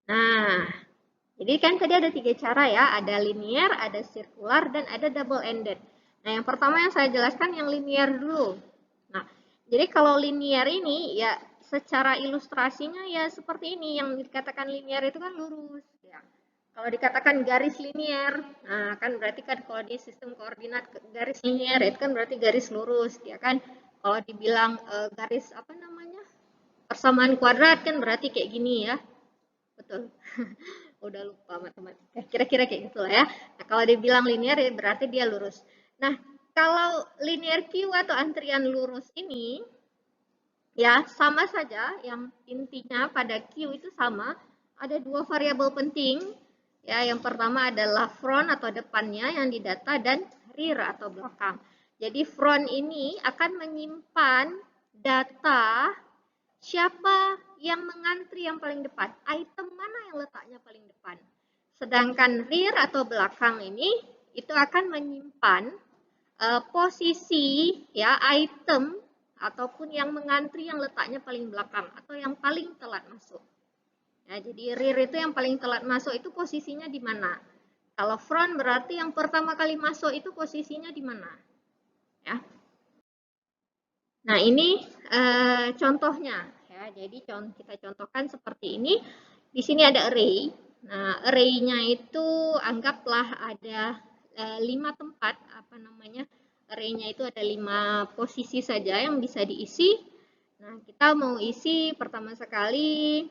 Nah, jadi kan tadi ada 3 cara ya, ada linear, ada circular, dan ada double-ended. Nah, yang pertama yang saya jelaskan yang linear dulu. Nah, jadi kalau linear ini ya secara ilustrasinya ya seperti ini, yang dikatakan linear itu kan lurus. Ya. Kalau dikatakan garis linear, nah kan berarti kan kalau di sistem koordinat garis linear itu kan berarti garis lurus, ya kan? Kalau dibilang garis apa namanya persamaan kuadrat kan berarti kayak gini ya, betul. Udah lupa matematika. Kira-kira kayak gitulah ya. Nah, kalau dibilang linear ya berarti dia lurus. Nah, kalau linear Q atau antrian lurus ini ya sama saja, yang intinya pada Q itu sama, ada 2 variabel penting. Ya, yang pertama adalah front atau depannya yang didata dan rear atau belakang. Jadi front ini akan menyimpan data siapa yang mengantri yang paling depan, item mana yang letaknya paling depan. Sedangkan rear atau belakang ini itu akan menyimpan posisi ya item ataupun yang mengantri yang letaknya paling belakang atau yang paling telat masuk. Ya, jadi rear itu yang paling telat masuk itu posisinya di mana? Kalau front berarti yang pertama kali masuk itu posisinya di mana? Ya. Nah, ini contohnya ya. Jadi kita contohkan seperti ini. Di sini ada array. Nah, array-nya itu anggaplah ada 5 tempat, apa namanya? Array-nya itu ada 5 posisi saja yang bisa diisi. Nah, kita mau isi pertama sekali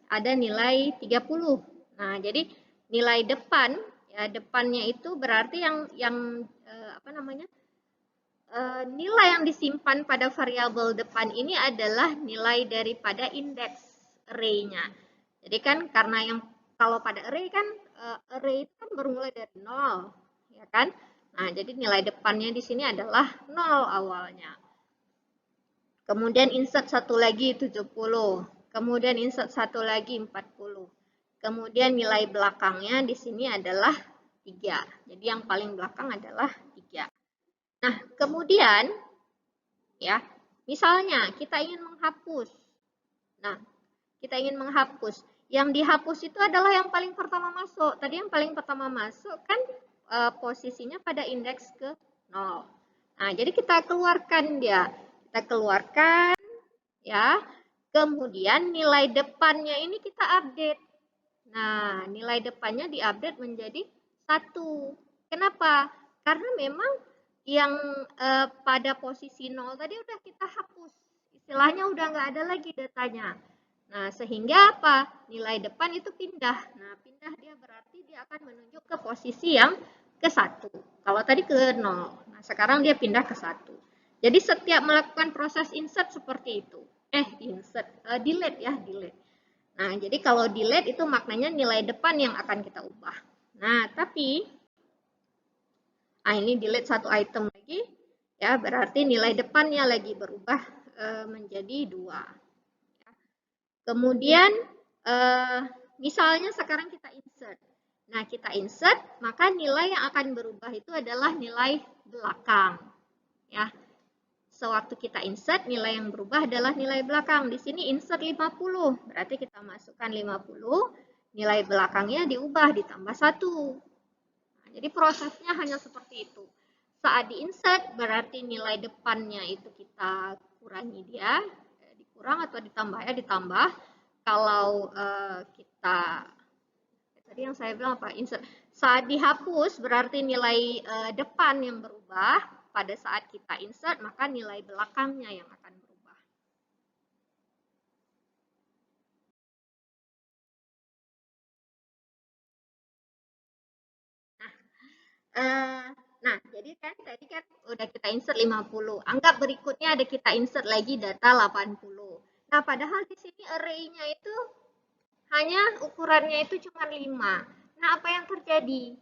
ada nilai 30. Nah, jadi nilai depan ya, depannya itu berarti yang apa namanya? Nilai yang disimpan pada variabel depan ini adalah nilai daripada indeks array-nya. Jadi kan karena yang kalau pada array kan array itu kan bermulai dari 0, ya kan? Nah, jadi nilai depannya di sini adalah 0 awalnya. Kemudian insert satu lagi 70. Kemudian insert satu lagi 40. Kemudian nilai belakangnya di sini adalah 3. Jadi yang paling belakang adalah 3. Nah, kemudian ya, misalnya kita ingin menghapus. Nah, kita ingin menghapus. Yang dihapus itu adalah yang paling pertama masuk. Tadi yang paling pertama masuk kan posisinya pada indeks ke 0. Nah, jadi kita keluarkan dia. Kita keluarkan ya. Kemudian nilai depannya ini kita update. Nah, nilai depannya diupdate menjadi 1. Kenapa? Karena memang yang pada posisi 0 tadi udah kita hapus. Istilahnya udah nggak ada lagi datanya. Nah, sehingga apa? Nilai depan itu pindah. Nah, pindah dia berarti dia akan menunjuk ke posisi yang ke 1. Kalau tadi ke 0. Nah, sekarang dia pindah ke 1. Jadi setiap melakukan proses insert seperti itu. Delete ya, delete. Nah, jadi kalau delete itu maknanya nilai depan yang akan kita ubah. Nah, tapi ini delete satu item lagi, ya berarti nilai depannya lagi berubah menjadi 2. Kemudian misalnya sekarang kita insert. Nah, kita insert, maka nilai yang akan berubah itu adalah nilai belakang. Ya. Sewaktu kita insert, nilai yang berubah adalah nilai belakang. Di sini insert 50, berarti kita masukkan 50, nilai belakangnya diubah ditambah 1. Nah, jadi prosesnya hanya seperti itu. Saat di insert berarti nilai depannya itu kita kurangi dia, dikurang atau ditambah ya, ditambah. Kalau kita tadi yang saya bilang apa? Insert. Saat dihapus berarti nilai depan yang berubah. Pada saat kita insert maka nilai belakangnya yang akan berubah. Nah, jadi kan tadi kan udah kita insert 50. Anggap berikutnya ada kita insert lagi data 80. Nah, padahal di sini array-nya itu hanya ukurannya itu cuma 5. Nah, apa yang terjadi?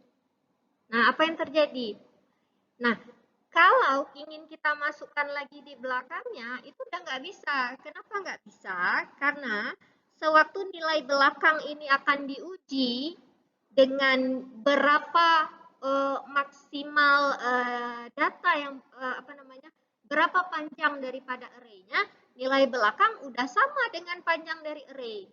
Nah, kalau ingin kita masukkan lagi di belakangnya, itu udah nggak bisa. Kenapa nggak bisa? Karena sewaktu nilai belakang ini akan diuji dengan berapa maksimal data yang apa namanya, berapa panjang daripada array-nya, nilai belakang udah sama dengan panjang dari array.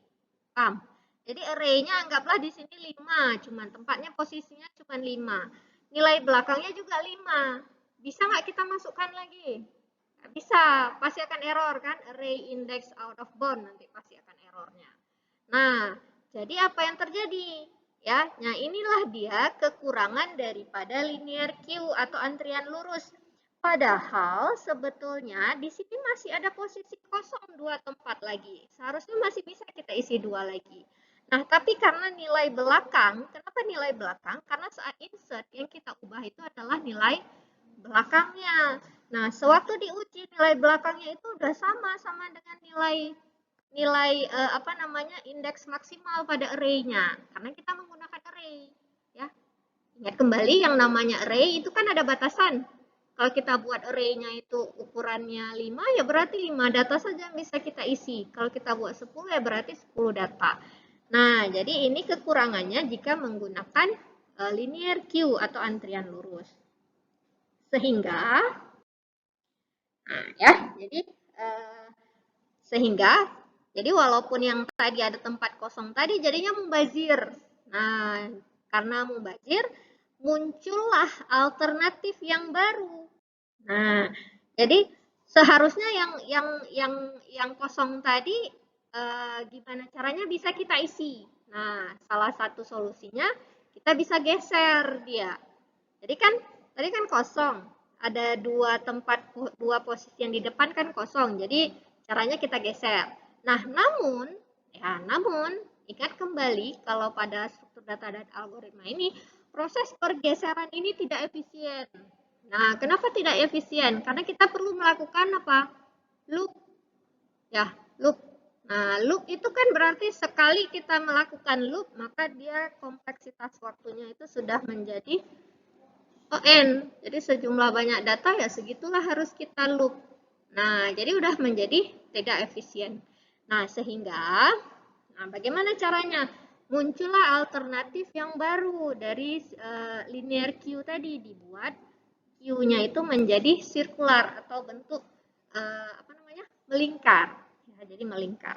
Paham? Jadi array-nya anggaplah di sini 5, cuman tempatnya posisinya cuma 5. Nilai belakangnya juga 5. Bisa nggak kita masukkan lagi? Nggak bisa, pasti akan error kan? Array index out of bound nanti pasti akan errornya. Nah, jadi apa yang terjadi? Ya, nah inilah dia kekurangan daripada linear queue atau antrian lurus. Padahal sebetulnya di sini masih ada posisi kosong 2 tempat lagi. Seharusnya masih bisa kita isi 2 lagi. Nah, tapi karena nilai belakang, kenapa nilai belakang? Karena saat insert yang kita ubah itu adalah nilai belakangnya. Nah, sewaktu diuji nilai belakangnya itu udah sama dengan nilai apa namanya indeks maksimal pada array-nya karena kita menggunakan array ya. Ingat kembali yang namanya array itu kan ada batasan. Kalau kita buat array-nya itu ukurannya 5 ya berarti 5 data saja yang bisa kita isi. Kalau kita buat 10 ya berarti 10 data. Nah, jadi ini kekurangannya jika menggunakan linear queue atau antrian lurus. Sehingga nah ya, jadi sehingga jadi walaupun yang tadi ada tempat kosong tadi jadinya mubazir. Nah, karena mubazir muncullah alternatif yang baru. Nah, jadi seharusnya yang kosong tadi gimana caranya bisa kita isi. Nah, salah satu solusinya kita bisa geser dia. Jadi kan tadi kan kosong, ada dua posisi yang di depan kan kosong. Jadi caranya kita geser. Nah, namun ingat kembali kalau pada struktur data dan algoritma ini proses pergeseran ini tidak efisien. Nah, kenapa tidak efisien? Karena kita perlu melakukan apa? Loop. Ya, loop. Nah, loop itu kan berarti sekali kita melakukan loop, maka dia kompleksitas waktunya itu sudah menjadi n. Jadi sejumlah banyak data ya segitulah harus kita loop. Nah, jadi udah menjadi tidak efisien. Nah, sehingga bagaimana caranya? Muncullah alternatif yang baru dari linear queue tadi dibuat queue-nya itu menjadi sirkular atau bentuk apa namanya? Melingkar. Ya, jadi melingkar.